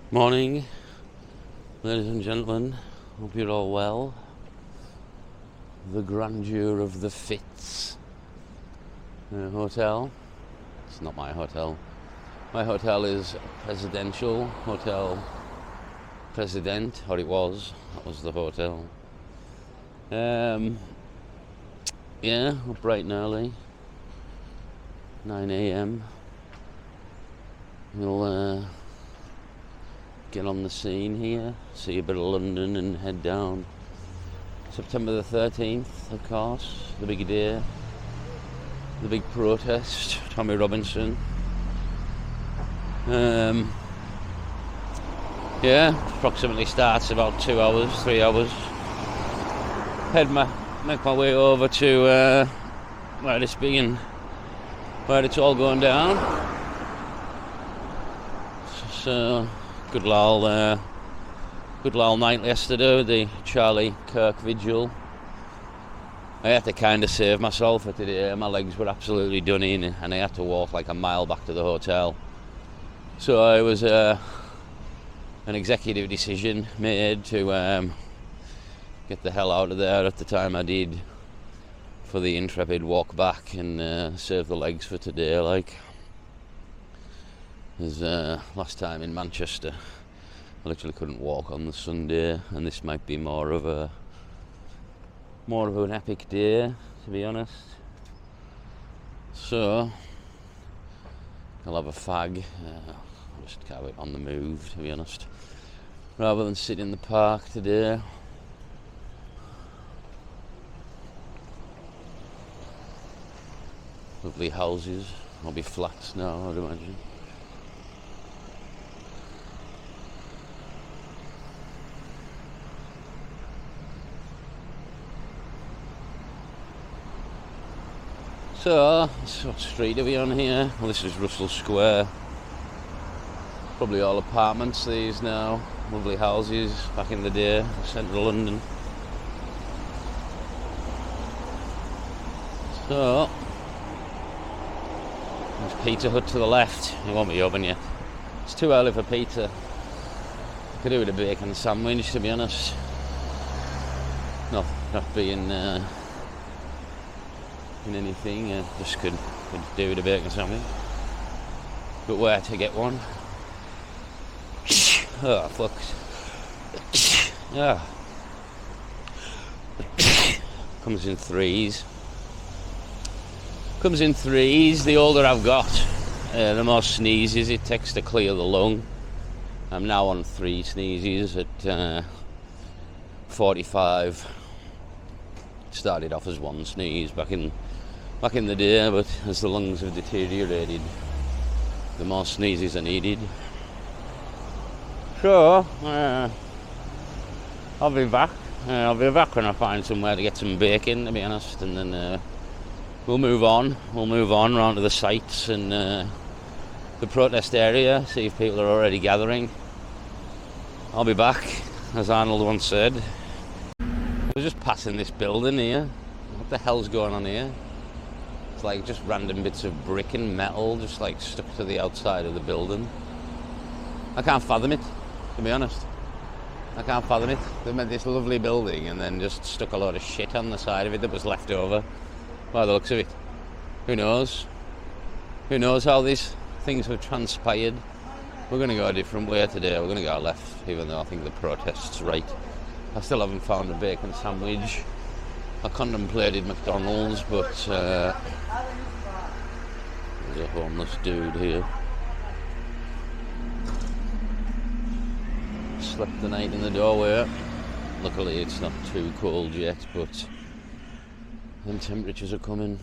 Morning, ladies and gentlemen. Hope you're all well. The grandeur of the Fitz Hotel. It's not my hotel. My hotel is Presidential Hotel President, or it was. That was the hotel. Yeah, up bright and early. 9 a.m. We'll get on the scene here, see a bit of London and head down. September the 13th, of course, the big day, the big protest, Tommy Robinson. Yeah, approximately starts about 2 hours, 3 hours. Make my way over to where it's all going down. So good lol night yesterday with the Charlie Kirk vigil. I had to kind of save myself for today. My legs were absolutely done in, and I had to walk like a mile back to the hotel. So it was an executive decision made to get the hell out of there at the time I did for the intrepid walk back and save the legs for today. Like, as last time in Manchester, I literally couldn't walk on the Sunday, and this might be more of an epic day, to be honest. So I'll have a fag. Just have it on the move, to be honest, rather than sit in the park today. Lovely houses. I'll be flats now, I'd imagine. So, what street are we on here? Well, this is Russell Square. Probably all apartments these now. Lovely houses back in the day, central London. So, there's Pizza Hut to the left. It won't be open yet. It's too early for pizza. I could do with a bacon sandwich, to be honest. Not being in anything, just could do with a bacon sandwich. But where to get one? Oh, fuck. Yeah. Comes in threes. The older I've got, the more sneezes it takes to clear the lung. I'm now on 3 sneezes at 45. Started off as 1 sneeze back in the day, but as the lungs have deteriorated, the more sneezes are needed. So, I'll be back. I'll be back when I find somewhere to get some bacon, to be honest, and then we'll move on. Round to the sites and the protest area, see if people are already gathering. I'll be back, as Arnold once said. I was just passing this building here. What the hell's going on here? It's like just random bits of brick and metal just like stuck to the outside of the building. I can't fathom it, to be honest. I can't fathom it. They made this lovely building and then just stuck a load of shit on the side of it that was left over by the looks of it. Who knows? Who knows how these things have transpired? We're going to go a different way today. We're going to go left, even though I think the protest's right. I still haven't found a bacon sandwich. I contemplated McDonald's, but there's a homeless dude here. Slept the night in the doorway. Luckily it's not too cold yet, but then temperatures are coming.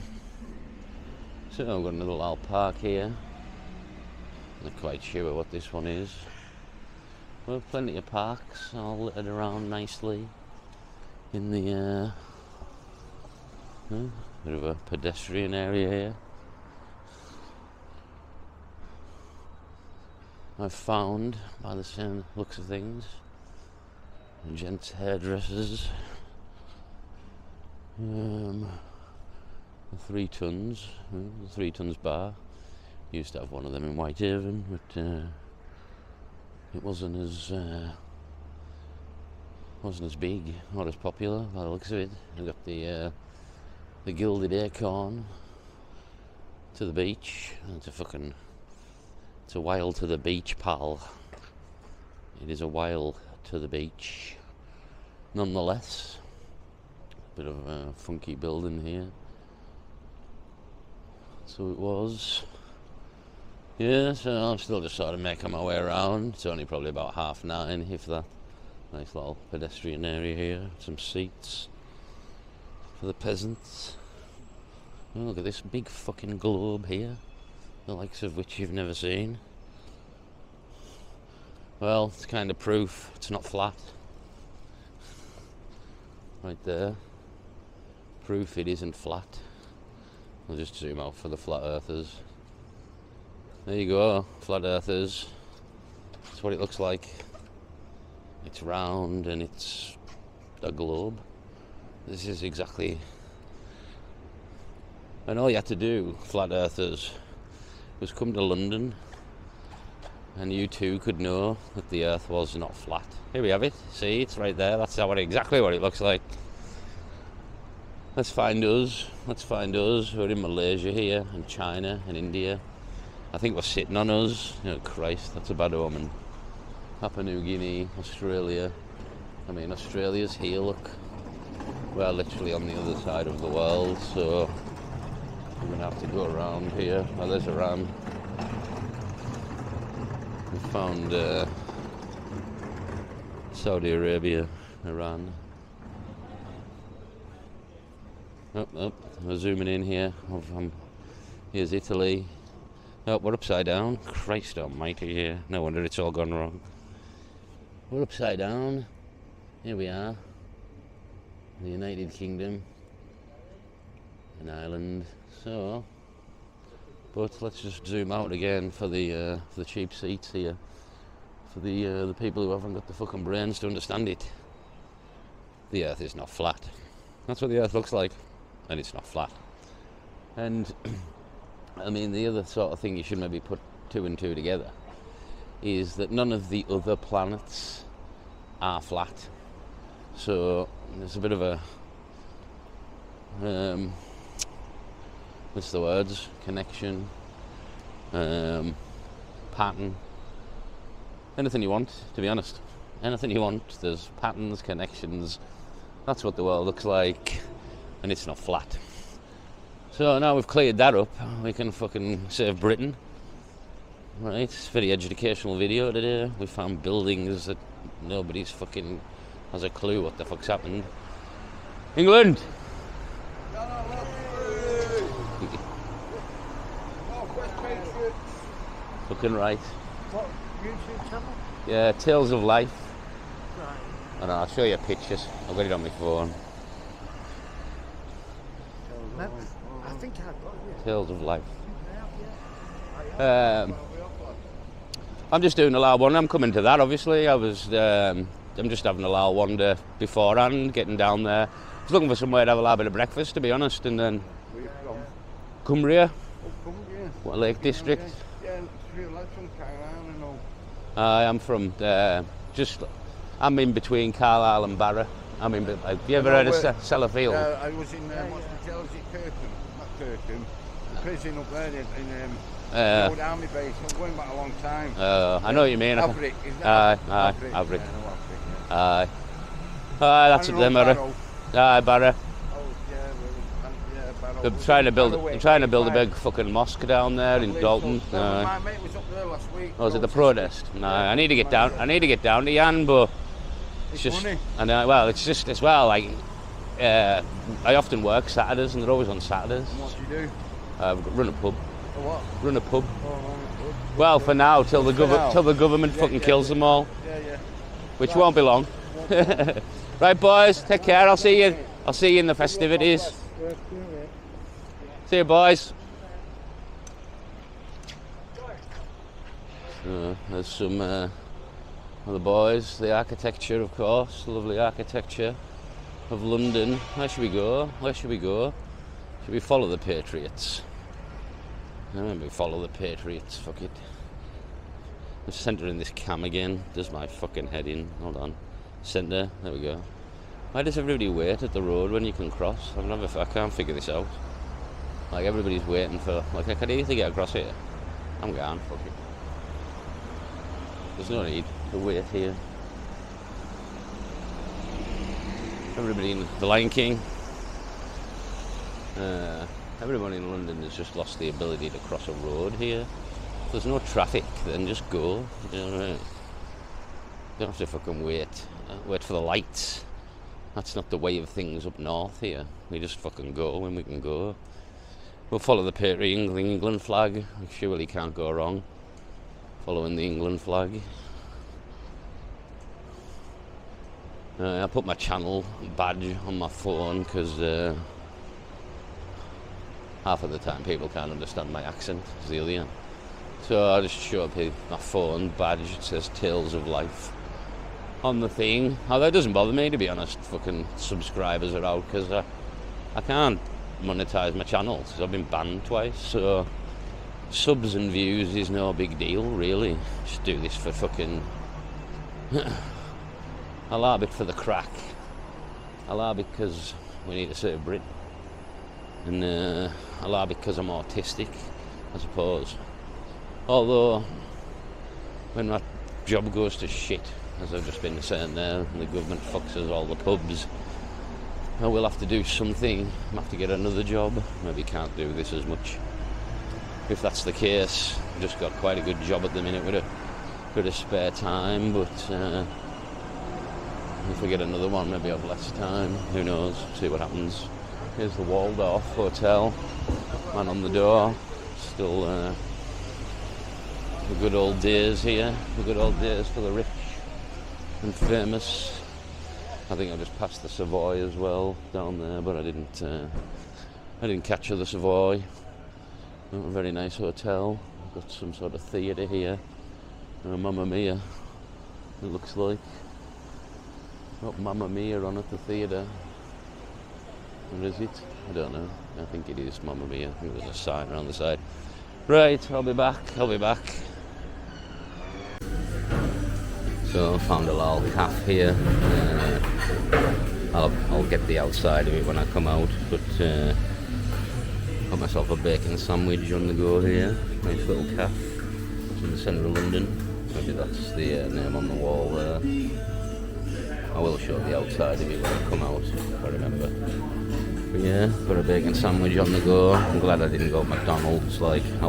So I've got another little park here. Not quite sure what this one is. Well, plenty of parks all littered around nicely in the bit of a pedestrian area here. I've found, by the sound looks of things, gents' hairdressers, the 3 tons, the 3 tons bar. Used to have one of them in Whitehaven, but it wasn't as big or as popular by the looks of it. We've got the gilded acorn to the beach. It's a while to the beach, pal. It is a while to the beach. Nonetheless, a bit of a funky building here. So it was. Yeah, so I'm still just sort of making my way around. It's only probably about 9:30, if that. Nice little pedestrian area here. Some seats for the peasants. Oh, look at this big fucking globe here, the likes of which you've never seen. Well, it's kind of proof it's not flat. Right there. Proof it isn't flat. I'll just zoom out for the flat earthers. There you go, flat earthers. That's what it looks like. It's round and it's a globe. This is exactly... And all you had to do, flat earthers, was come to London and you too could know that the earth was not flat. Here we have it. See, it's right there. That's exactly what it looks like. Let's find us. We're in Malaysia here, and China, and India. I think we're sitting on us. Oh, Christ, that's a bad omen. Papua New Guinea, Australia. I mean, Australia's here, look. We're literally on the other side of the world, so we're going to have to go around here. Oh, there's Iran. We found Saudi Arabia, Iran. Oh, we're zooming in here. Here's Italy. Oh, we're upside down. Christ almighty here. No wonder it's all gone wrong. We're upside down. Here we are. The United Kingdom. An island. So, but let's just zoom out again for the cheap seats here. For the people who haven't got the fucking brains to understand it. The earth is not flat. That's what the earth looks like. And it's not flat. And I mean, the other sort of thing you should maybe put 2 and 2 together is that none of the other planets are flat. So there's a bit of a what's the words? Connection, pattern. Anything you want, to be honest. Anything you want. There's patterns, connections. That's what the world looks like. And it's not flat. So now we've cleared that up, we can fucking save Britain. Right, it's a very educational video today. We found buildings that nobody's fucking has a clue what the fuck's happened. England! Fucking right. What YouTube channel? Yeah, Tales of Life. Right. And I'll show you pictures. I've got it on my phone. I think I've got it. Tales of Life. I'm just doing a little one. I'm coming to that, obviously. I'm just having a little wander beforehand, getting down there. I was looking for somewhere to have a little bit of breakfast, to be honest, and then... Where are you from? Cumbria. Oh, Cumbria. What, Lake District? Yeah, it's real lads from Carlisle and all. I'm from I'm in between Carlisle and Barra. Have you ever heard of Sellafield? Yeah, I was in, what's the jail, is it Kirkham? Not Kirkham. The prison up there in the old army base. I'm going back a long time. I know what you mean. Averick, is that Averick? Averick. Yeah, Aye. That's it, them, Barra. Aye, Barra. Oh, yeah, Barrow. They're trying to build a big fucking mosque down there in Dalton. So, my mate was up there last week. Oh, was it the protest? No, I need to get down. I need to get down to Yan, but it's just. Money. And well, it's just as well. Like, I often work Saturdays, and they're always on Saturdays. And what do you do? Run a pub. For what? Run a pub. Oh, Well, for now, till the government fucking kills them all, yeah. which won't be long. Right, boys, take care. I'll see you in the festivities. See you, boys. There's some of the boys. The architecture, of course, the lovely architecture of London. Where should we go? Should we follow the Patriots? Maybe follow the Patriots. Fuck it. I'm centering this cam again. Does my fucking head in? Hold on. Center. There we go. Why does everybody wait at the road when you can cross? I can't figure this out. Like, everybody's waiting for... Like, I could easily get across here. I'm gone. Fuck it. There's no need to wait here. Everybody in the Lion King. Everybody in London has just lost the ability to cross a road here. If there's no traffic, then just go. You know what I mean? You don't have to fucking wait for the lights. That's not the way of things up north here. We just fucking go when we can go. We'll follow the patriotic England flag. We surely can't go wrong following the England flag. I put my channel badge on my phone because half of the time people can't understand my accent, Zealand. So I just show up my phone badge. It says Tales of Life on the thing. Oh, that doesn't bother me, to be honest. Fucking subscribers are out because I can't monetize my channel because I've been banned twice. So subs and views is no big deal, really. Just do this for fucking... I love it for the crack. I love it because we need to save Britain. And I love it because I'm autistic, I suppose. Although, when my job goes to shit, as I've just been saying there, and the government fucks us all the pubs, I will have to do something. I'll have to get another job. Maybe can't do this as much. If that's the case, I've just got quite a good job at the minute with a bit of spare time, but if we get another one, maybe I'll have less time. Who knows? See what happens. Here's the Waldorf Hotel. Man on the door. Still the good old days here. The good old days for the rich and famous. I think I just passed the Savoy as well down there, but I didn't catch the Savoy. A very nice hotel. Got some sort of theatre here. Mamma Mia, it looks like. Got Mamma Mia on at the theatre. Or is it? I don't know. I think it is Mamma Mia. I think there's a sign around the side. Right, I'll be back. So I found a little cafe here. I'll get the outside of it when I come out, but got myself a bacon sandwich on the go here. Nice little cafe. It's in the centre of London. Maybe that's the name on the wall there. I will show the outside of it when I come out, if I remember. But yeah, got a bacon sandwich on the go. I'm glad I didn't go to McDonald's. Like, I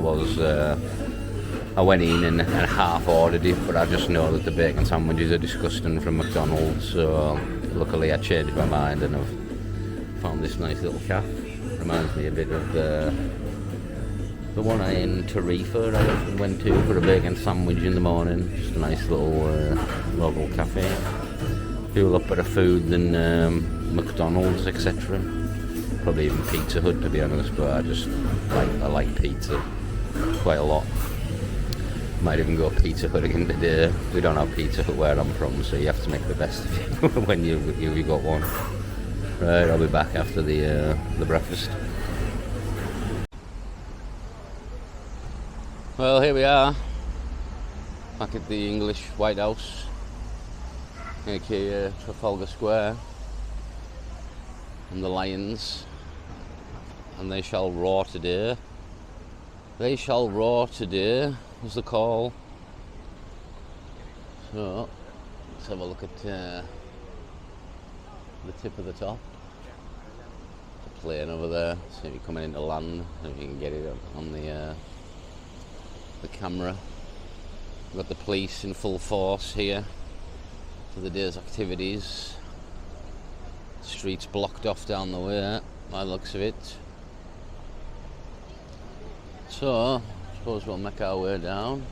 went in and half ordered it, but I just know that the bacon sandwiches are disgusting from McDonald's. So luckily I changed my mind and I've found this nice little cafe. Reminds me a bit of the one in Tarifa I often went to for a bacon sandwich in the morning. Just a nice little local cafe. Do a lot better food than McDonald's, etc. Probably even Pizza Hut, to be honest, but I like pizza quite a lot. Might even go Pizza Hut again today. We don't have Pizza Hut where I'm from, so you have to make the best of it when you got one. Right, I'll be back after the breakfast. Well, here we are, back at the English White House, aka Trafalgar Square, and the Lions, and they shall roar today. They shall roar today, was the call. So, let's have a look at the tip of the top. The plane over there, see if you're coming into land, if you can get it on the camera. We've got the police in full force here for the day's activities. Streets blocked off down the way, by the looks of it. So, I suppose we'll make our way down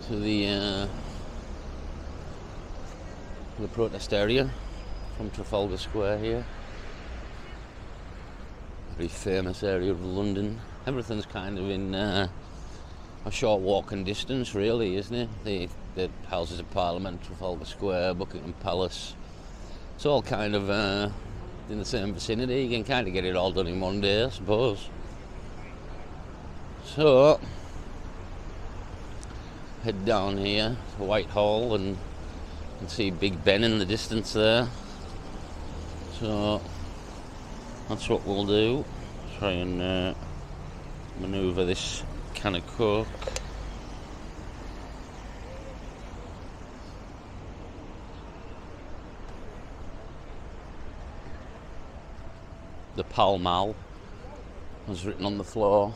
to the protest area from Trafalgar Square here. Very famous area of London. Everything's kind of in a short walking distance, really, isn't it? The Houses of Parliament, Trafalgar Square, Buckingham Palace. It's all kind of in the same vicinity. You can kind of get it all done in one day, I suppose. So, head down here to Whitehall and see Big Ben in the distance there. So that's what we'll do. Try and manoeuvre this can of Coke. The Pall Mall was written on the floor.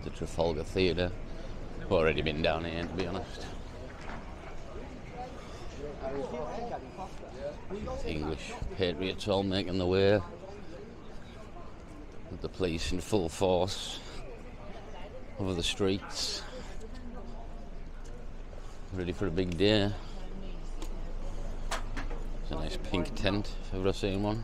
The Trafalgar Theatre. I've already been down here, to be honest. The English patriots all making the way. With the police in full force over the streets. Ready for a big day. It's a nice pink tent, if I've ever seen one.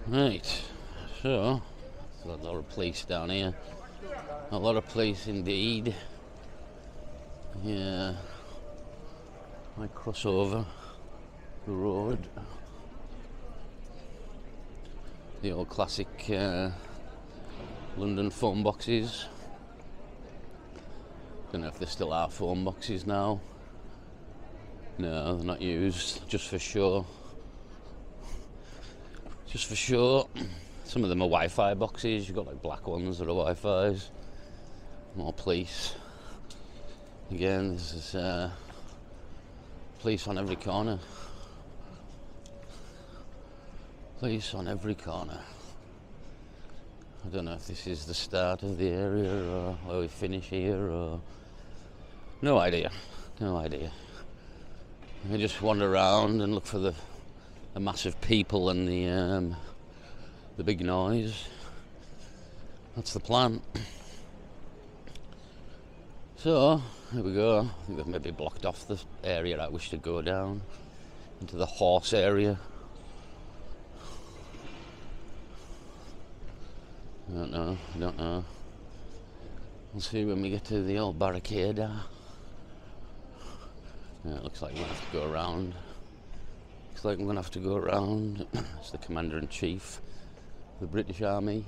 Right, so there's a lot of police down here. A lot of police indeed. Yeah, I cross over the road. The old classic London phone boxes. Don't know if there still are phone boxes now. No, they're not used, just for show. Just for show. Some of them are Wi-Fi boxes. You've got like black ones that are Wi-Fi's. More police. Again, this is police on every corner. Police on every corner. I don't know if this is the start of the area or where we finish here or... No idea. No idea. I just wander around and look for the massive people and the big noise. That's the plan. So, here we go. I think they've maybe blocked off the area I wish to go down into the horse area. I don't know. We'll see when we get to the old barricade. Yeah, it looks like we'll have to go around. Looks like I'm going to have to go around. It's the Commander-in-Chief of the British Army.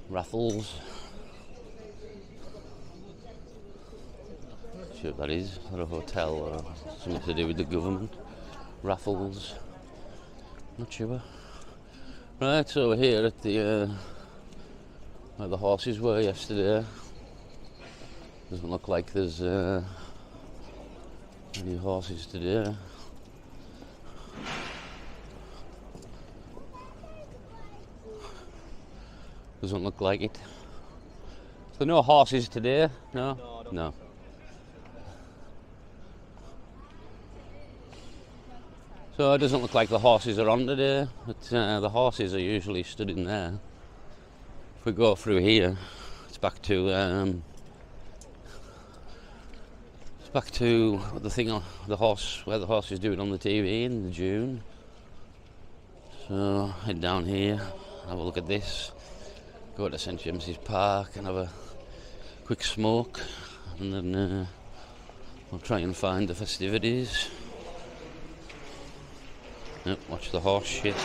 Raffles. Not sure what that is. Is that a hotel or something to do with the government? Raffles. Not sure. Right, so we're here at the where the horses were yesterday. Doesn't look like there's any horses today. Doesn't look like it. So no horses today? No? No. So it doesn't look like the horses are on today, but the horses are usually stood in there. If we go through here, it's back to the thing, the horse, where the horse is doing on the TV in June. So head down here, have a look at this. Go to St James's Park and have a quick smoke, and then we'll try and find the festivities. Yep, watch the horse shit.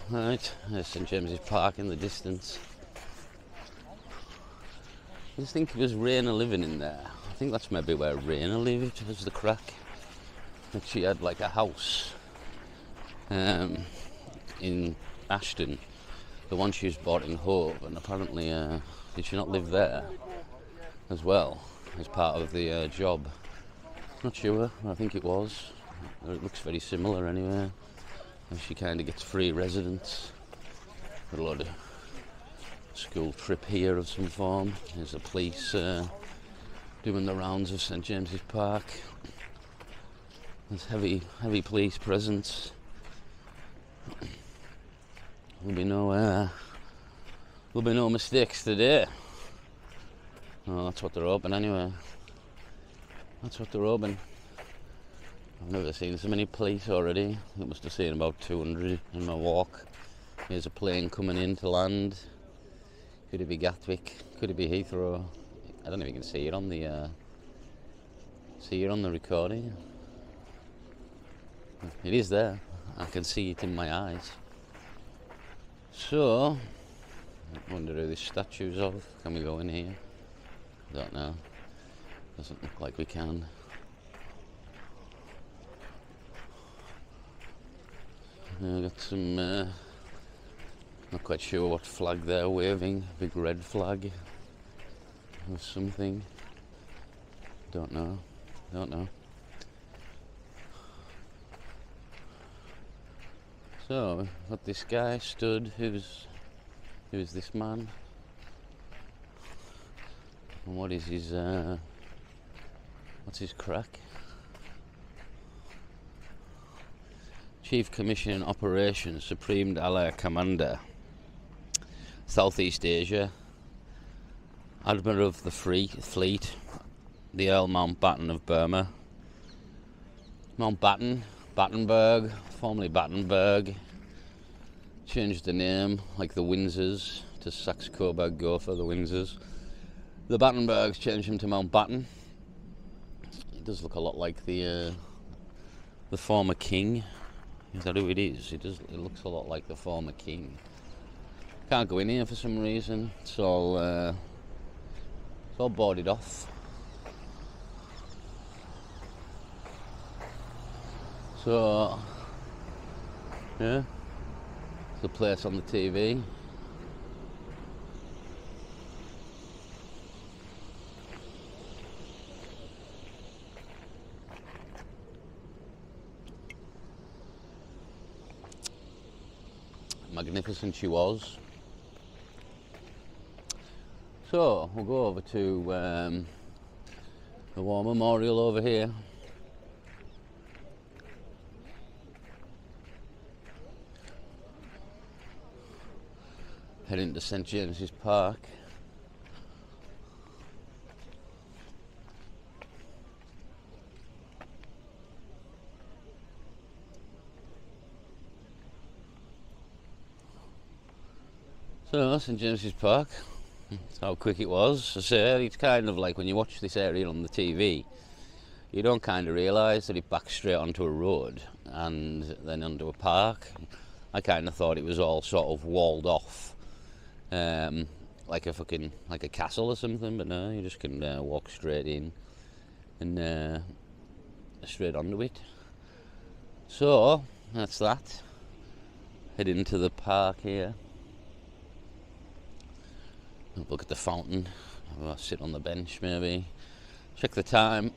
Right, there's St James's Park in the distance. I just think it was Raina living in there. I think that's maybe where Raina lived, was the crack. That she had like a house in Ashton, the one she's bought in Hove, and apparently did she not live there as well as part of the job? Not sure. I think it was. It looks very similar anyway. And she kind of gets free residence. Got a lot of school trip here of some form. There's the police doing the rounds of St James's Park. There's heavy police presence. There'll be no mistakes today. Oh, that's what they're hoping anyway. That's what they're hoping. I've never seen so many police already. I must have seen about 200 in my walk. Here's a plane coming in to land. Could it be Gatwick? Could it be Heathrow? I don't know if you can see it on the recording. It is there. I can see it in my eyes. So, I wonder who this statue's of. Can we go in here? I don't know. Doesn't look like we can. I got some, not quite sure what flag they're waving. Big red flag or something. Don't know. So, got this guy stood. Who's this man? And what is his, what's his crack? Chief Commissioner Operations, Supreme Allied Commander, Southeast Asia, Admiral of the Fleet, the Earl Mountbatten of Burma. Mountbatten, Battenberg, formerly Battenberg, changed the name like the Windsors to Saxe-Coburg Gotha, the Windsors. The Battenbergs changed him to Mountbatten. It does look a lot like the former king. Is that who it is? It looks a lot like the former king. Can't go in here for some reason. It's all boarded off. So, yeah, the place on the TV. Magnificent she was. So we'll go over to the War Memorial over here. Head into St James's Park. So, St James's Park, that's how quick it was. I say, it's kind of like when you watch this area on the TV, you don't kind of realise that it backs straight onto a road and then onto a park. I kind of thought it was all sort of walled off, like a castle or something, but no, you just can walk straight in and straight onto it. So, that's that. Head into the park here. Look at the fountain. I'll sit on the bench maybe. Check the time.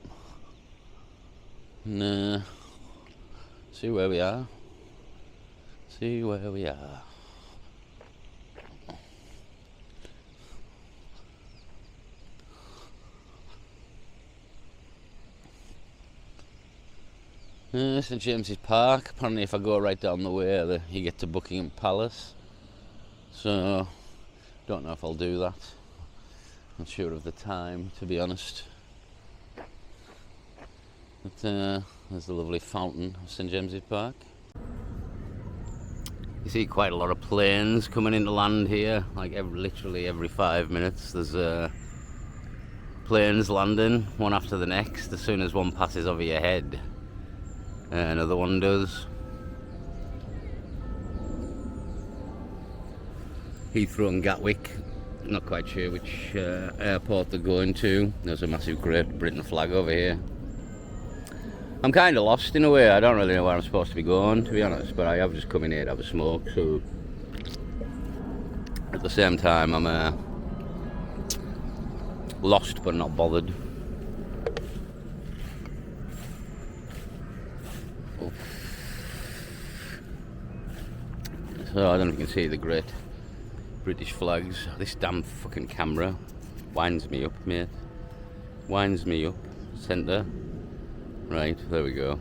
And see where we are. St James's Park. Apparently if I go right down the way you get to Buckingham Palace. So don't know if I'll do that. Not sure of the time, to be honest. But there's the lovely fountain of St James's Park. You see quite a lot of planes coming into land here. Like literally every 5 minutes there's planes landing, one after the next. As soon as one passes over your head, another one does. Heathrow and Gatwick, not quite sure which airport they're going to. There's a massive Great Britain flag over here. I'm kind of lost in a way. I don't really know where I'm supposed to be going, to be honest, but I have just come in here to have a smoke, so at the same time I'm lost but not bothered. So I don't know if you can see the great British flags. This damn fucking camera winds me up, mate. Winds me up. Centre. Right, there we go.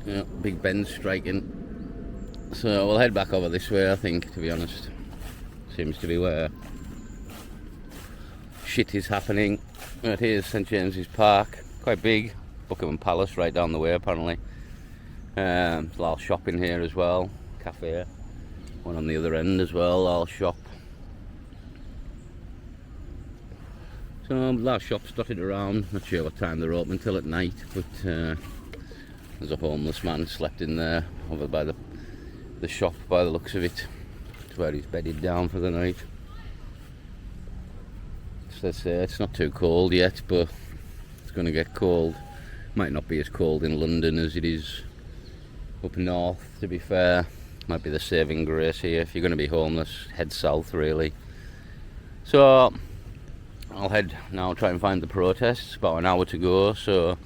Yeah, Big Ben striking. So we'll head back over this way, I think, to be honest. Seems to be where shit is happening. Right, here's St James's Park. Quite big. Buckingham Palace right down the way, apparently. There's a lot of shopping here as well. Cafe. One on the other end as well, all shop. So a lot of shops dotted around. Not sure what time they're open until at night, but there's a homeless man slept in there over by the shop by the looks of it. It's where he's bedded down for the night. So let's say it's not too cold yet, but it's going to get cold. Might not be as cold in London as it is up north, to be fair. Might be the saving grace here. If you're going to be homeless, head south really. So I'll head now, try and find the protests. About an hour to go, so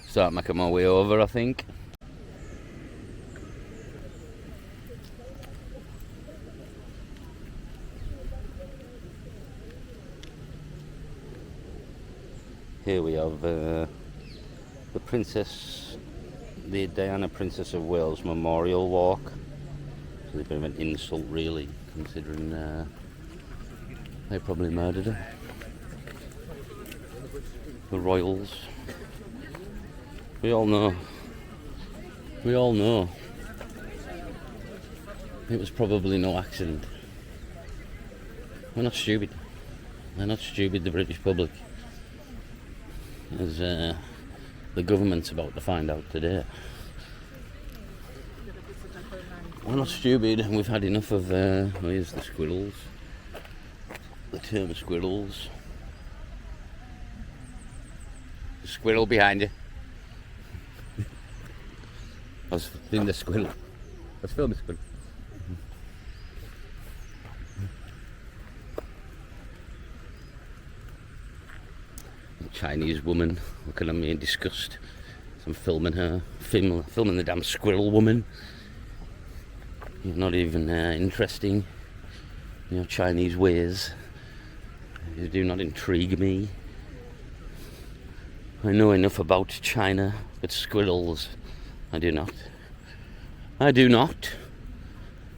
start making my way over, I think. Here we have the Diana Princess of Wales Memorial Walk. It's a bit of an insult really, considering they probably murdered her. The royals. We all know it was probably no accident. We're not stupid. They're not stupid, the British public. As the government's about to find out today. We're not stupid, and we've had enough of here's the squirrels. The term squirrels. The squirrel behind you. I was filming the squirrel. Let's film the squirrel. Chinese woman looking at me in disgust. So I'm filming her, filming the damn squirrel woman. Not even interesting. You know, Chinese ways. They do not intrigue me. I know enough about China, but squirrels, I do not. I do not.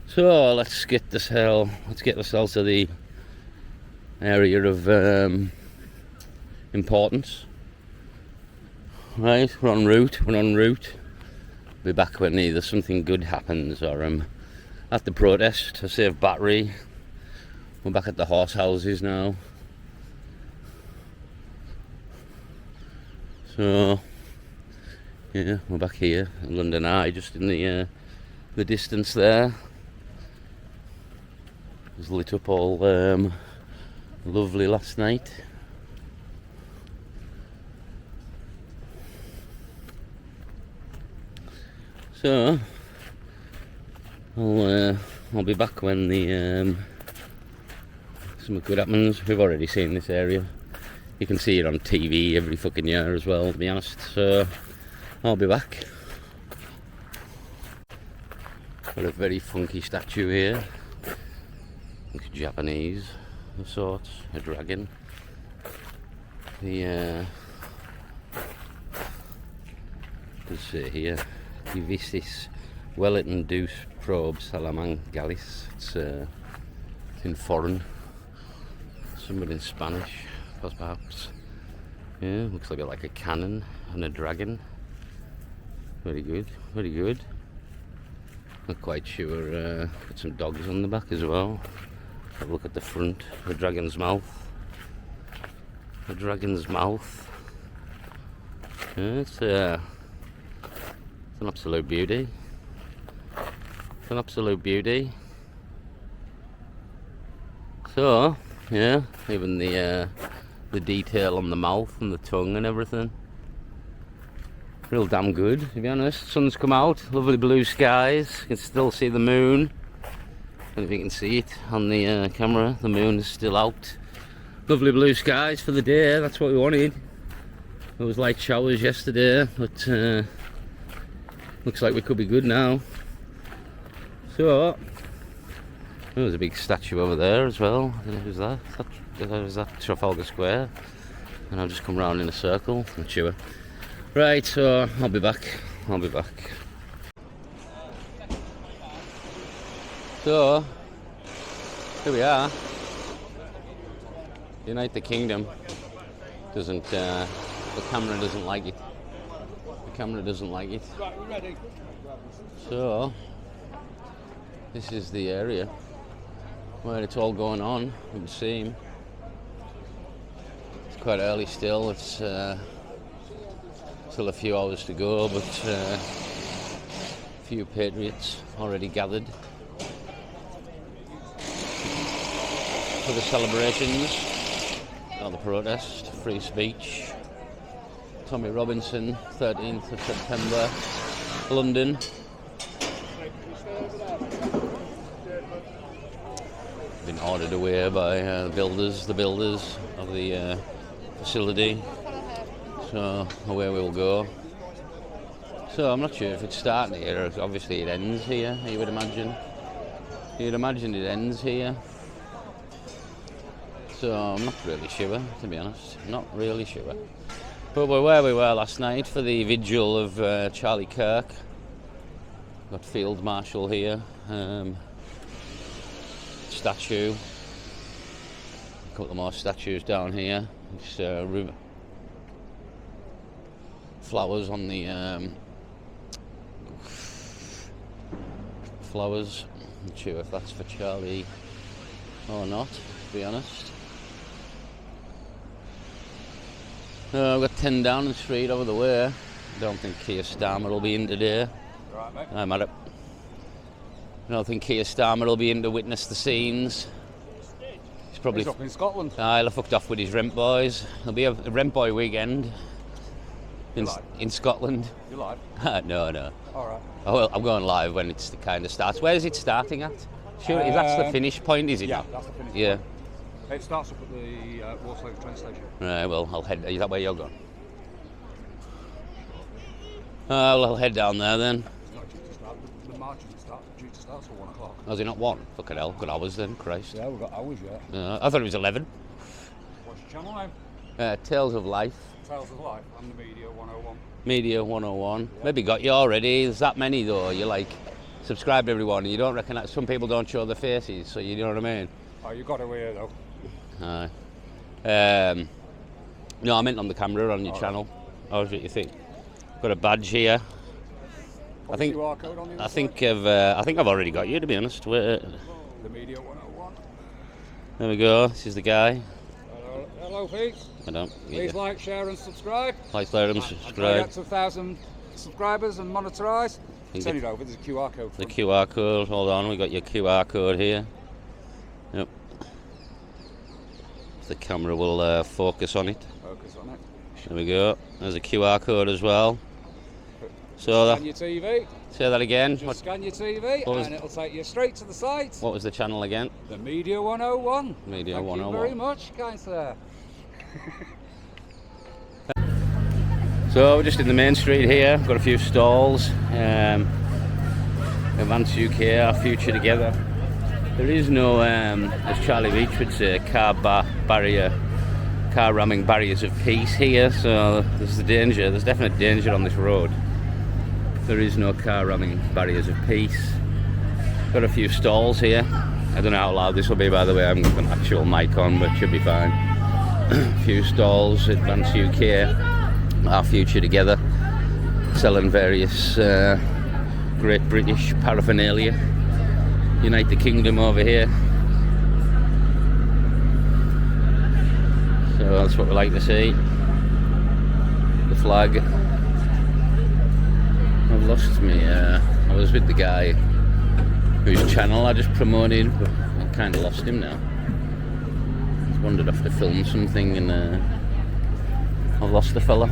So let's get ourselves to the area of importance. Right, we're en route. Be back when either something good happens or at the protest to save battery. We're back at the horse houses now. So yeah, we're back here in London Eye, just in the distance there. It was lit up all lovely last night. So I'll be back when the something good happens. We've already seen this area. You can see it on TV every fucking year as well, to be honest. So I'll be back. Got a very funky statue here. Looks Japanese of sorts. A dragon. The let's see here. Divisis Wellington Deuce Probe Salaman Gallis. It's in foreign. Somebody in Spanish, perhaps. Yeah, looks like a cannon and a dragon. Very good, very good. Not quite sure. Got some dogs on the back as well. Have a look at the front. The dragon's mouth. The dragon's mouth. Yeah, it's an absolute beauty. It's an absolute beauty. So, yeah, even the detail on the mouth and the tongue and everything. Real damn good, to be honest. Sun's come out, lovely blue skies. You can still see the moon. I don't know if you can see it on the camera. The moon is still out. Lovely blue skies for the day, that's what we wanted. It was light showers yesterday, but Looks like we could be good now. So, there's a big statue over there as well. I don't know who's that. Is that Trafalgar Square? And I'll just come round in a circle. I'm sure. Right, so I'll be back. So, here we are. United Kingdom doesn't, the camera doesn't like it. Right, we're ready. So, this is the area where it's all going on, it would seem. It's quite early still, it's still a few hours to go, but a few patriots already gathered for the celebrations, or the protest, free speech. Tommy Robinson, 13th of September, London. Been ordered away by the builders of the facility. So away we'll go. So I'm not sure if it's starting here, obviously it ends here, you would imagine. You'd imagine it ends here. So I'm not really sure, to be honest. Not really sure. But we're where we were last night for the vigil of Charlie Kirk. Got Field Marshal here. Statue. A couple more statues down here. It's, flowers on the flowers. I'm not sure if that's for Charlie or not, to be honest. I've got 10 Downing Street over the way. I don't think Keir Starmer will be in today. Right, mate. I'm at it. I don't think Keir Starmer will be in to witness the scenes. He's probably up in Scotland. He'll have fucked off with his rent boys. There'll be a rent boy weekend in Scotland. You live? No. Alright. Oh, well, I'm going live when it's the kind of starts. Where is it starting at? Sure, that's the finish point, is it? Yeah, that's the finish Yeah. point. It starts up at the Warsaw train station. Right, well, I'll head. Is that where you're going? Well, I'll head down there then. It's not due to start. The march isn't due to start till 1 o'clock. Oh, is it not 1? Fucking hell, good hours then, Christ. Yeah, we've got hours yet. I thought it was 11. What's your channel name? Tales of Life. Tales of Life. I'm the Media 101. Media 101. Yeah. Maybe got you already. There's that many though. You like subscribe to everyone and you don't recognise. Some people don't show their faces, so you know what I mean. Oh, you got away though. No, I meant on the camera on your channel. How was it you think? Got a badge here. I think QR code on the I think I've already got you, to be honest. The Media 101. There we go. This is the guy. Hello, Pete. I don't. Please like, share, and subscribe. Like, share, and Get subscribe. to 1,000 subscribers and monetize. Send it over. There's a QR code. The QR code. Hold on. We got your QR code here. Yep. The camera will focus on it. Focus on it. There we go. There's a QR code as well. So Scan your TV. say that again. Just scan your TV and it'll take you straight to the site. What was the channel again? The Media 101. Media Thank 101. you very much, kind sir. So we're just in the main street here. Got a few stalls. Advance UK, our future together. There is no, as Charlie Beach would say, car ramming barriers of peace here. So there's the danger. There's definite danger on this road. There is no car ramming barriers of peace. Got a few stalls here. I don't know how loud this will be, by the way. I haven't got an actual mic on, but it should be fine. A few stalls, Advance UK, our future together, selling various Great British paraphernalia. Unite the Kingdom over here. So that's what we like to see. The flag. I've lost me. I was with the guy whose channel I just promoted, but I kind of lost him now. I wandered off to film something and I've lost the fella.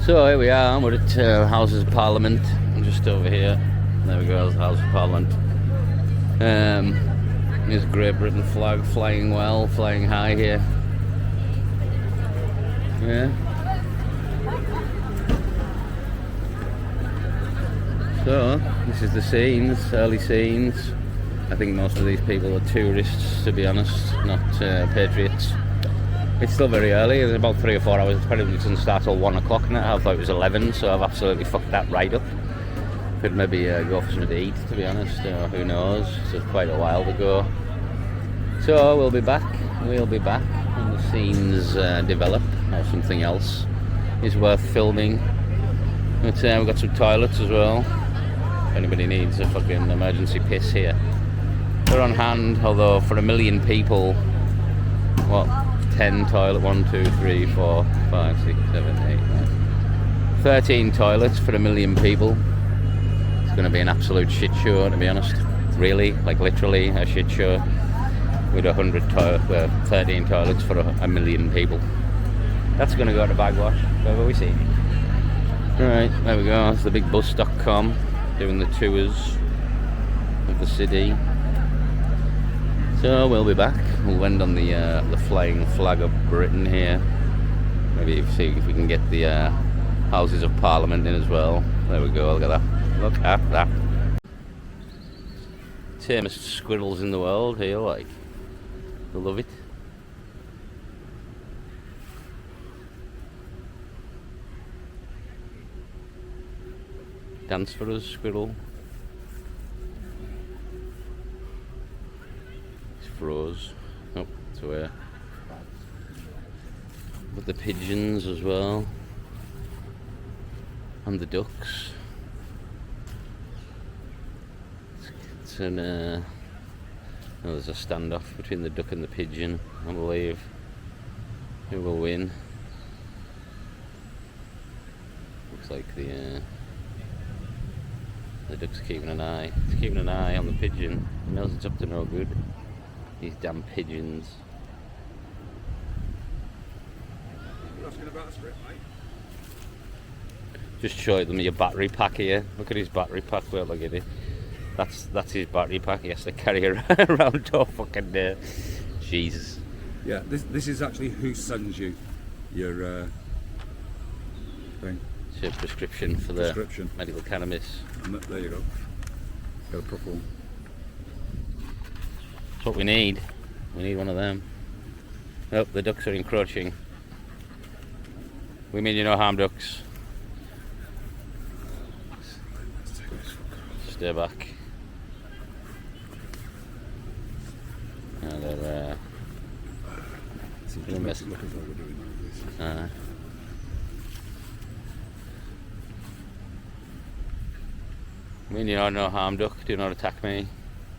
So here we are, we're at Houses of Parliament. I'm just over here. There we go, the House of Parliament. There's a Great Britain flag flying well, flying high here. Yeah. So, this is the scenes, early scenes. I think most of these people are tourists, to be honest, not patriots. It's still very early, it's about 3 or 4 hours. Apparently it doesn't start till 1 o'clock now. I thought it was 11, so I've absolutely fucked that right up. Could maybe go for something to eat, to be honest, who knows. It's quite a while to go. So we'll be back when the scenes develop, or something else is worth filming. But we've got some toilets as well. If anybody needs a fucking emergency piss here, they're on hand. Although for 1 million people, what, 10 toilet, 1, 2, 3, 4, 5, 6, 7, 8, 9, 13 toilets for 1 million people. It's going to be an absolute shit show, to be honest. Really, like literally a shit show. With 13 toilets for 1 million people. That's going to go to bagwash. Where we see. Right, there we go. It's the bigbus.com doing the tours of the city. So we'll be back. We'll end on the flying flag of Britain here. Maybe see if we can get the Houses of Parliament in as well. There we go. Look at that. Look at that. Tamest squirrels in the world here, like. I love it. Dance for us, squirrel. It's froze. Oh, it's away. But the pigeons as well. And the ducks. It's an oh, there's a standoff between the duck and the pigeon, I believe. Who will win? Looks like the duck's keeping an eye. It's keeping an eye on the pigeon. He knows it's up to no good. These damn pigeons. You're asking about the script, mate? Just showed them your battery pack here. Look at his battery pack. Well, look at it. That's his battery pack. He has to carry around all fucking day. Jesus. Yeah, this is actually who sends you your thing. It's your prescription for the medical cannabis. And there you go. Got a proper one. That's what we need. We need one of them. Oh, the ducks are encroaching. We mean you no harm, ducks. Stay back. They're Look as though we're doing like this. I mean, you know, no harm, duck. Do not attack me.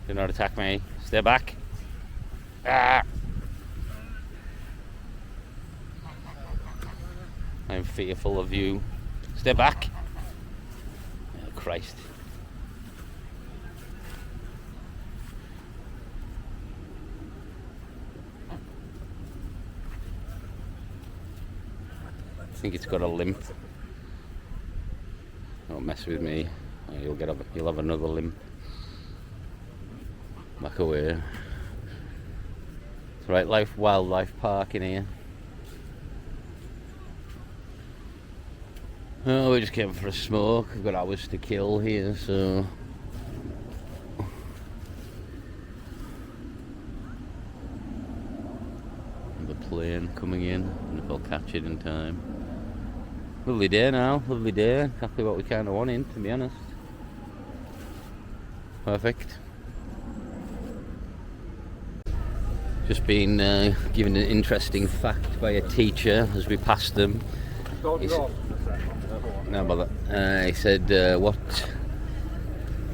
Do not attack me. Stay back. Ah! I'm fearful of you. Stay back. Oh, Christ. I think it's got a limp. Don't mess with me. You'll have another limp. Back away. It's right, wildlife park in here. Oh, we just came for a smoke. We've got hours to kill here, so. The plane coming in, and if I'll catch it in time. Lovely day now, lovely day. Exactly what we kind of wanted, to be honest. Perfect. Just been given an interesting fact by a teacher as we passed them. No bother. He said,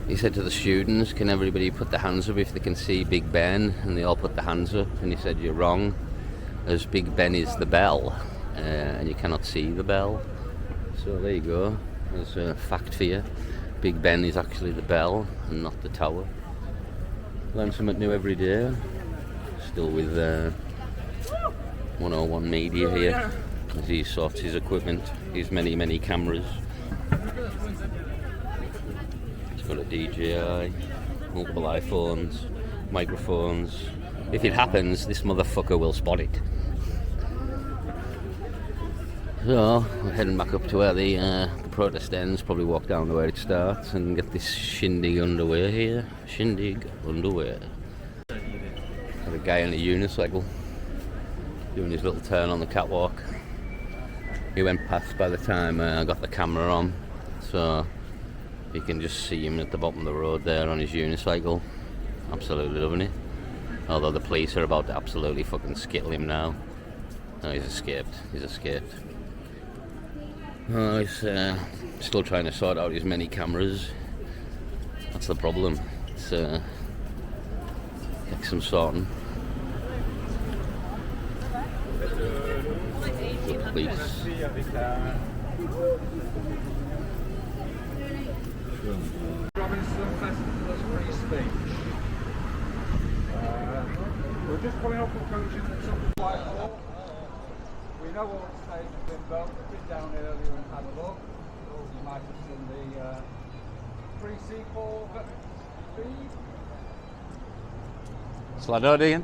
he said to the students, can everybody put their hands up if they can see Big Ben? And they all put their hands up, and he said, you're wrong, as Big Ben is the bell, and you cannot see the bell. So there you go, there's a fact for you. Big Ben is actually the bell and not the tower. Learn something new every day. Still with 101 Media here as he sorts his equipment, his many cameras. It's got a DJI, multiple iPhones, microphones. If it happens, this motherfucker will spot it. So we're heading back up to where the protest ends. Probably walk down to where it starts and get this shindig underway here. Shindig underway. Got a guy on a unicycle doing his little turn on the catwalk. He went past by the time I got the camera on, so you can just see him at the bottom of the road there on his unicycle. Absolutely loving it. Although the police are about to absolutely fucking skittle him now. No, he's escaped. He's escaped. Oh, he's still trying to sort out his many cameras. That's the problem. It's take some sorting. The police. Robinson Festival as free speech. We're just coming up approaching the top of Whitehall. We know all the stage has been built. We've been down earlier and had a look. You might have seen the pre-sequel feed. Sladodian.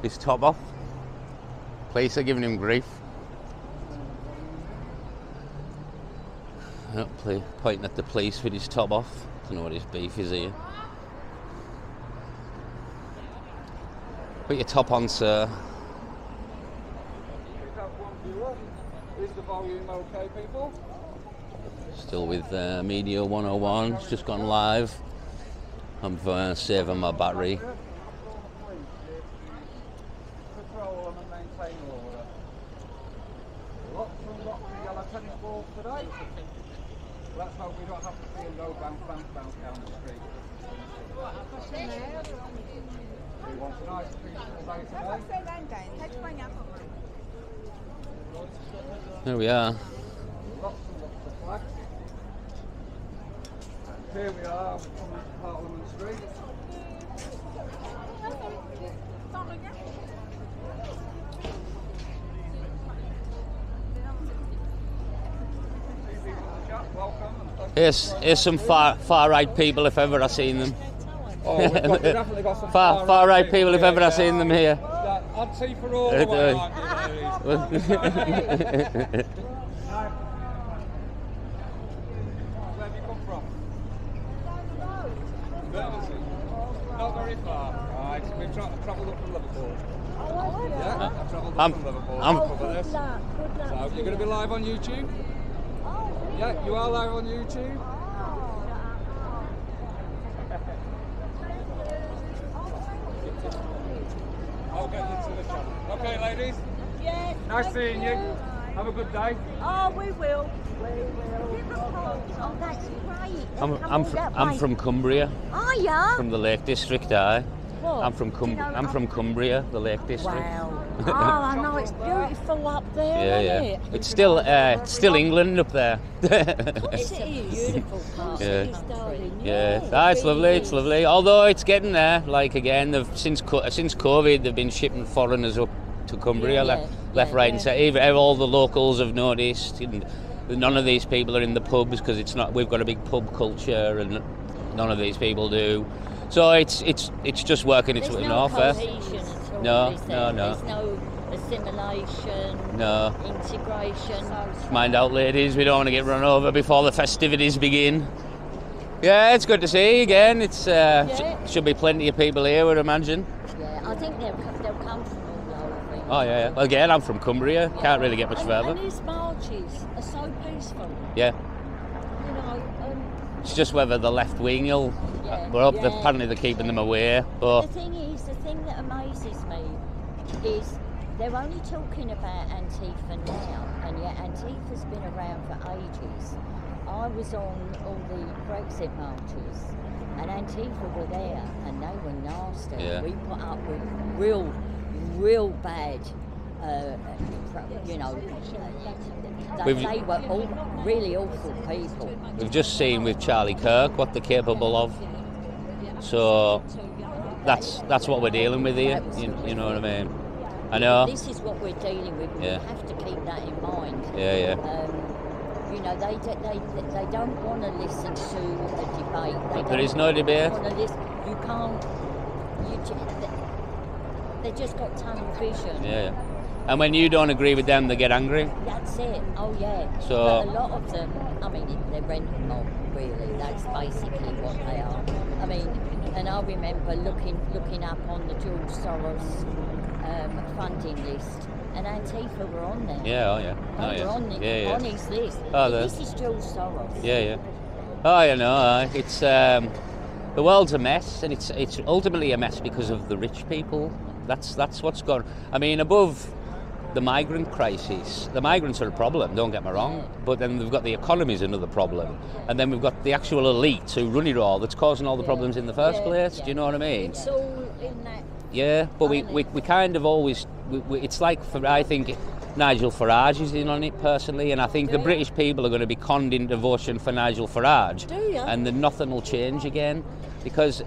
His top off. Police are giving him grief. Yep, pointing at the police with his top off. Don't know what his beef is here. Put your top on, sir. Is the volume okay, people? Still with Media 101. It's just gone live. I'm saving my battery. Patrol and maintain order. Lots and lots of yellow tennis balls today. Let's hope we don't have to see a no bounce down the street. We want a nice peaceful day today. There we are. Lots and lots of flags. Here we are, we're coming to Parliament Street. Here's some far right people if ever I've seen them. Oh, we've definitely got some far right people if ever I've seen them here. I'd say for all the way. Where have you come from? Guernsey. Not very far. Right, we've travelled up from Liverpool. Yeah, I've travelled up from Liverpool to cover this. So you're going to be live on YouTube? Yeah, you are live on YouTube. I'll get you to the channel. Okay, ladies? Yes. Nice seeing you. Have a good day. Oh, we will. Oh, that's great. I'm from Cumbria. Are ya? From the Lake District, aye. What? I'm from Cumbria, the Lake District. Wow. Oh, I know, it's beautiful up there, isn't it? It's still England up there. Of course it is. Beautiful part. Yeah. It is, darling. Yeah, it's lovely. It's lovely. Although it's getting there. Like again, since COVID, they've been shipping foreigners up to Cumbria, left, right, and centre. Even all the locals have noticed. And none of these people are in the pubs because it's not. We've got a big pub culture, and none of these people do. So it's just working its way off. There's no cohesion at all. No. There's no assimilation. No. Integration. Mind out, ladies. We don't want to get run over before the festivities begin. Yeah, it's good to see you again. It's should be plenty of people here, I would imagine. Yeah, I think they'll come from all over. Oh yeah. Well, again, I'm from Cumbria. Can't really get much further. And these marches are so peaceful. Yeah. You know. It's just whether the left wing will. Apparently they're keeping them away. But the thing that amazes me is they're only talking about Antifa now, and yet Antifa's been around for ages. I was on all the Brexit marches, and Antifa were there, and they were nasty. Yeah. We put up with real bad, they were all really awful people. we've just seen with Charlie Kirk what they're capable of. So that's what we're dealing with here. You know what I mean? I know. This is what we're dealing with. We have to keep that in mind. Yeah. You know, they don't want to listen to a debate. There is no debate. You can't. They just got tunnel vision. Yeah. And when you don't agree with them, they get angry. That's it. Oh yeah. So- but a lot of them, I mean, they're rent mob. Really, that's basically what they are. I mean, and I remember looking up on the George Soros funding list, and Antifa were on there. Yeah, oh yeah. Oh, They were yeah. on, Yeah. on his list. Oh, This is George Soros. Yeah. Oh, you know, it's the world's a mess, and it's ultimately a mess because of the rich people. That's what's gone. I mean, above the migrant crisis, the migrants are a problem, don't get me wrong, but then we've got the economy is another problem, and then we've got the actual elite who run it all that's causing all the problems in the first place. Do you know what I mean? It's all in that. Yeah, but we kind of always, it's like, I think Nigel Farage is in on it personally, and I think the British people are going to be conned into voting for Nigel Farage, and then nothing will change again, because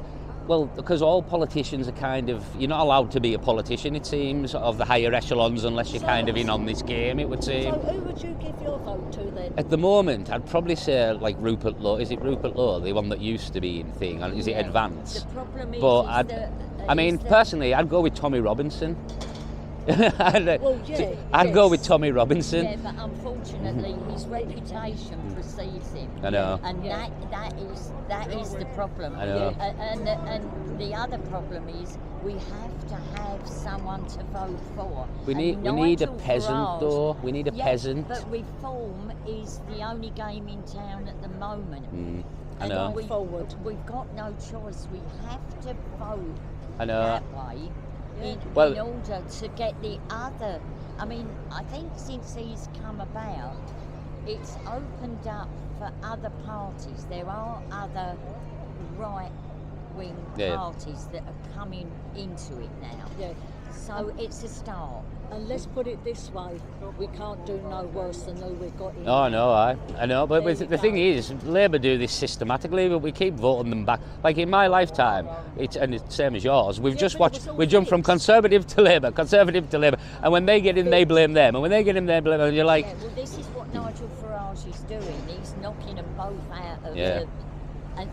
all politicians are kind of, you're not allowed to be a politician, it seems, of the higher echelons unless you're kind of in on this game, it would seem. So who would you give your vote to then? At the moment, I'd probably say like Rupert Lowe. Is it Rupert Lowe, the one that used to be in thing? Or is it Advance? The problem is, But personally, I'd go with Tommy Robinson. I'd go with Tommy Robinson. Yeah, but unfortunately, his reputation precedes him. I know. And that is the problem. I know. And the other problem is we have to have someone to vote for. We need a peasant though. We need a peasant. But reform is the only game in town at the moment. I know. We've got no choice. We have to vote I know. that way. In order to get the other, I mean, I think since he's come about, it's opened up for other parties. There are other right-wing parties that are coming into it now. Yeah. So it's a start. And let's put it this way, we can't do no worse than who we've got in. Oh no, I know, but the thing is, Labour do this systematically, but we keep voting them back. Like in my lifetime, it's the same as yours. We've just watched. We jump from Conservative to Labour, and when they get in, they blame them, and when they get in, they blame them. And you're like, yeah, well, this is what Nigel Farage is doing. He's knocking them both out of Yeah. and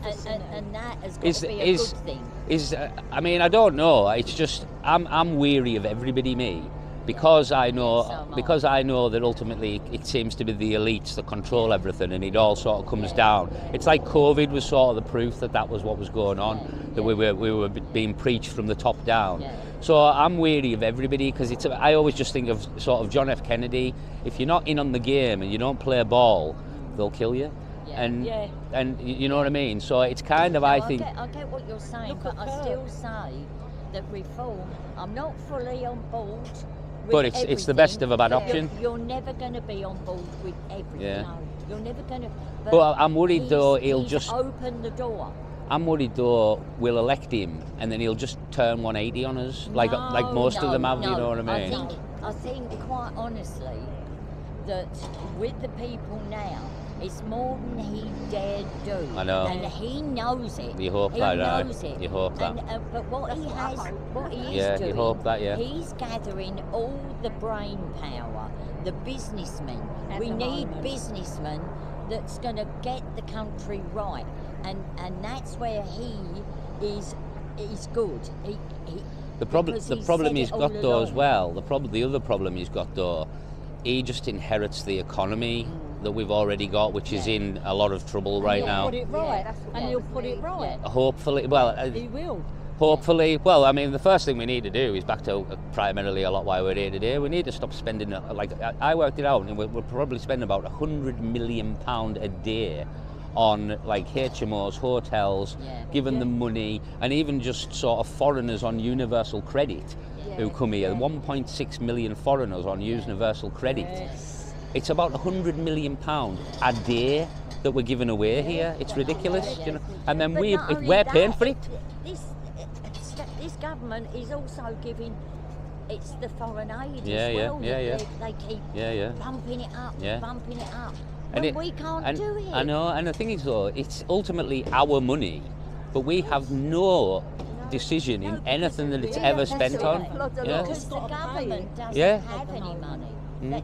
that has got to be a good thing. I mean, I don't know. It's just I'm weary of everybody, me. Because I know that ultimately it seems to be the elites that control everything, and it all sort of comes down. It's like COVID was sort of the proof that was what was going on, that we were being preached from the top down. Yeah. So I'm weary of everybody, because I always just think of sort of John F. Kennedy. If you're not in on the game and you don't play ball, they'll kill you. Yeah. And you know what I mean. So it's kind of I think. I get what you're saying, but I still say that reform. I'm not fully on board. But it's the best of a bad option. You're never going to be on board with everything. Yeah. No. You're never going to. But I'm worried though he'll just open the door. I'm worried though we'll elect him and then he'll just turn 180 on us, like most of them have. You know what I mean? I think quite honestly that with the people now, it's more than he dared do. I know. And he knows it. You hope he that, right? knows it. You hope that. But what he is Yeah, doing, you hope that, yeah. he's gathering all the brain power, the businessmen. We need businessmen that's going to get the country right. And that's where he is good. The problem he's got though as well. The other problem he's got though, he just inherits the economy that we've already got, which is in a lot of trouble right now. Put it right, and he'll put it right. Hopefully, He will. Hopefully, well, I mean, the first thing we need to do is back to primarily a lot why we're here today. We need to stop spending, like I worked it out, and we're probably spending about £100 million a day on like HMOs, hotels, giving them money, and even just sort of foreigners on universal credit who come here. 1.6 million foreigners on universal credit. It's about £100 million a day that we're giving away here. It's ridiculous, you know. And then we're paying for it. This government is also giving. It's the foreign aid as well. They keep bumping it up, bumping it up. And we can't do it. I know, and the thing is though, it's ultimately our money, but we have no decision in anything that it's ever spent on. Because the government doesn't have any money.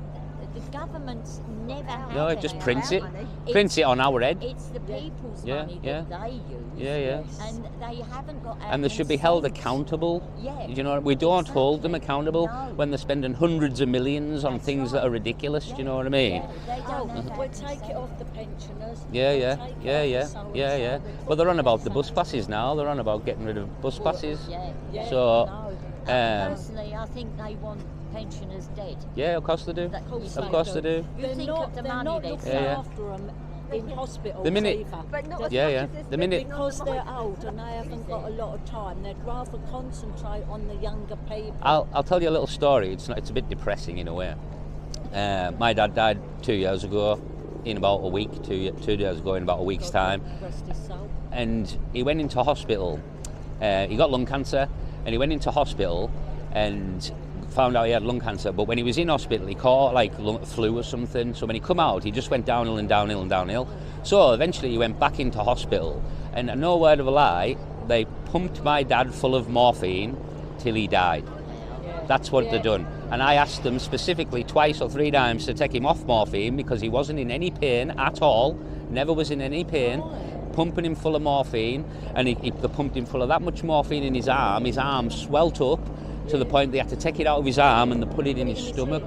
the government's never had No, any just print it. money. Print it on our head. It's the people's Yeah, money yeah. that they use. Yeah. And they haven't got our And they should be held consent. accountable. Yeah, You know, we don't hold them exactly. accountable No. when they're spending hundreds of millions on That's things right. that are ridiculous. Do you know what I mean? Yeah, they Oh, don't have our we'll take consent. it off the pensioners. Yeah, we'll yeah, take it yeah, off yeah, the so-and-so, yeah, yeah. we'll Well, they're put on it about the on bus so- passes now. They're on about getting rid of bus passes. Yeah. So, No. um, Personally, I think they want pensioners dead. yeah, of course they do. That- Of course they do. You They're think not, of the they're money not they looking Yeah, yeah. after them in hospitals The minute- either. But not as Yeah, much yeah. as this The minute- Because they're old and they haven't got a lot of time, they'd rather concentrate on the younger people. I'll tell you a little story. It's a bit depressing in a way. My dad died 2 years ago, in about a week. 2 years ago, in about a week's time, Rest his soul. and he went into hospital. He got lung cancer, and he went into hospital and found out he had lung cancer. But when he was in hospital, he caught like flu or something. So when he come out, he just went downhill and downhill and downhill. So eventually, he went back into hospital, and no word of a lie, they pumped my dad full of morphine till he died. That's what they've done. And I asked them specifically twice or 3 times to take him off morphine because he wasn't in any pain at all, never was in any pain, pumping him full of morphine, and they pumped him full of that much morphine in his arm swelled up to the point they had to take it out of his arm and they put it in his stomach,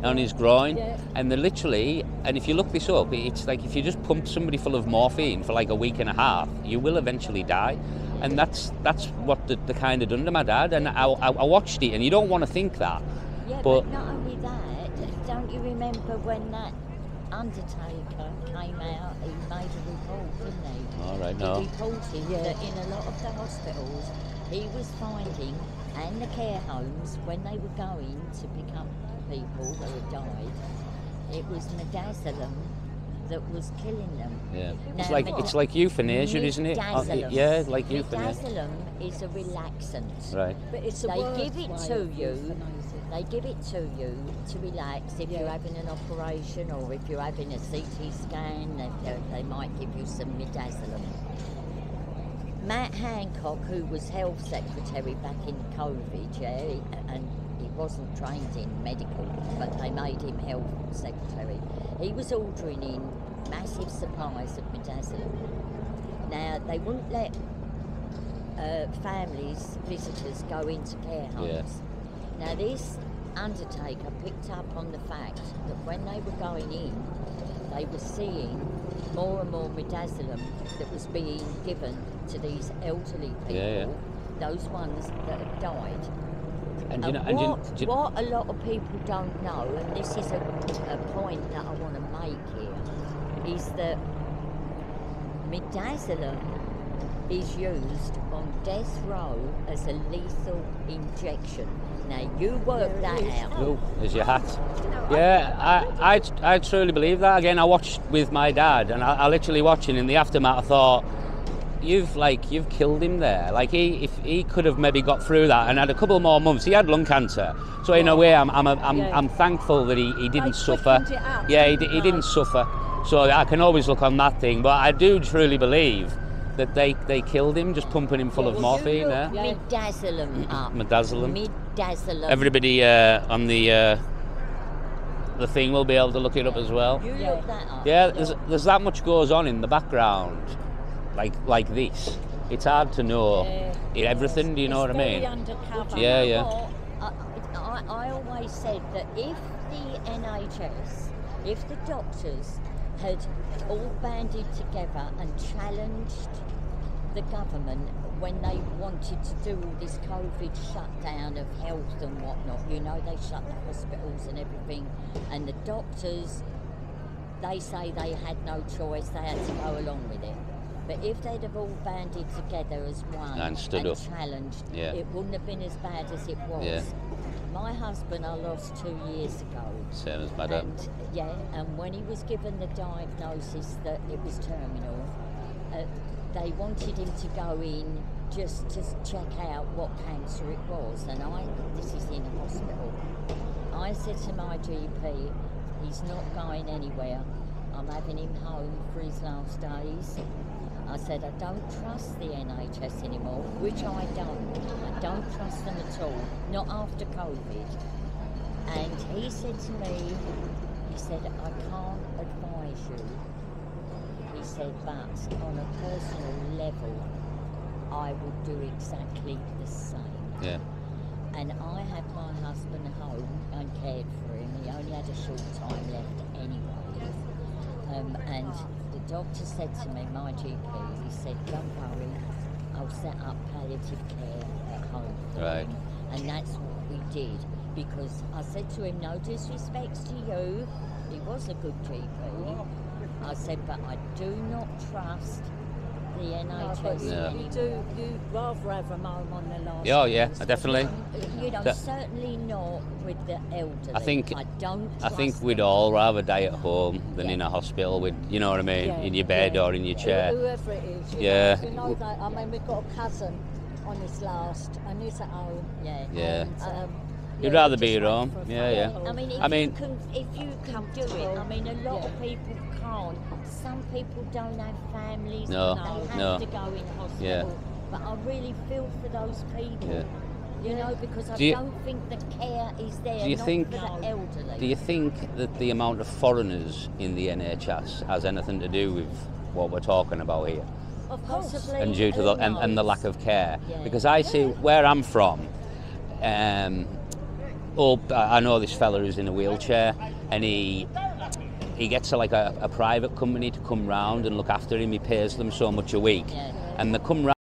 on his groin. And they literally, and if you look this up, it's like if you just pump somebody full of morphine for like a week and a half, you will eventually die. And that's what they kind of done to my dad. And I watched it, and you don't want to think that. Yeah, But- but not only that, don't you remember when that undertaker came out, he made a report, didn't he? All right, He no. reported that in a lot of the hospitals, he was finding, and the care homes, when they were going to pick up people that had died, it was midazolam that was killing them. Yeah, Now, it's like euthanasia, isn't it? Midazolam. Yeah, like euthanasia. Midazolam is a relaxant. Right. But it's a They worse give it way to of you. euthanizing. They give it to you to relax if you're having an operation or if you're having a CT scan. They might give you some midazolam. Matt Hancock, who was health secretary back in COVID, and he wasn't trained in medical, but they made him health secretary. He was ordering in massive supplies of midazolam. Now, they wouldn't let families, visitors, go into care homes. Now, this undertaker picked up on the fact that when they were going in, they were seeing more and more midazolam that was being given to these elderly people, those ones that had died. And What a lot of people don't know, and this is a point that I want to make here, is that midazolam is used on death row as a lethal injection. Now you work that out. Oh, there's your hat. Yeah, I truly believe that. Again, I watched with my dad, and I literally watching in the aftermath. I thought, you've killed him there. Like if he could have maybe got through that and had a couple more months. He had lung cancer, so in a way, I'm thankful that he didn't suffer. quickened it up. Yeah, he didn't suffer. So I can always look on that thing. But I do truly believe that they killed him, just pumping him full of morphine. Look midazolam up. Midazolam. Midazolam. Everybody on the thing will be able to look it up as well. You look that up. Yeah, there's that much goes on in the background, like this. It's hard to know everything. Do you know what I mean? Very undercover. Yeah, yeah. Well, I always said that if the NHS, if the doctors had all banded together and challenged the government when they wanted to do all this COVID shutdown of health and whatnot, you know, they shut the hospitals and everything, and the doctors, they say they had no choice, they had to go along with it. But if they'd have all banded together as one And stood up. challenged, Yeah. it wouldn't have been as bad as it was. Yeah. My husband I lost 2 years ago. Same as my dad. And when he was given the diagnosis that it was terminal, they wanted him to go in just to check out what cancer it was. And this is in a hospital. I said to my GP, he's not going anywhere. I'm having him home for his last days. I said, I don't trust the NHS anymore, which I don't. I don't trust them at all, not after COVID. And he said to me, he said, I can't advise you. He said, but on a personal level, I would do exactly the same. Yeah. And I had my husband home and cared for him. He only had a short time left anyway. And the doctor said to me, my GP, he said, don't worry, I'll set up palliative care at home for Right. him. And that's what we did. Because I said to him, no disrespect to you, he was a good GP. I said, but I do not trust the NHS Yeah. anymore. You'd rather have them home on the last. Oh yeah, definitely. You know, That- certainly not with the elderly. I think I think trust we'd them. all rather die at home than Yeah. in a hospital with, you know what I mean, Yeah, in your bed yeah. or in your chair. Whoever it is. Yeah. You know that. I mean, we've got a cousin on his last, and he's at home. Yeah. Yeah. And, You'd yeah, rather we be just at wait home. for a Yeah, phone yeah. call. I mean, if I mean- you can do it. I mean, a lot of people can't. Some people don't have families. No, They have no. to go in hospital. Yeah. But I really feel for those people. Yeah. You know, because I Do you- don't think the care is there. Do you not think- for the elderly. Do you think that the amount of foreigners in the NHS has anything to do with what we're talking about here? Of course. Possibly. And due to the Who and the knows? lack of care, Yeah. because I see where I'm from. I know this fella who's in a wheelchair, and he gets a private company to come round and look after him. He pays them so much a week, Yeah. and they come round.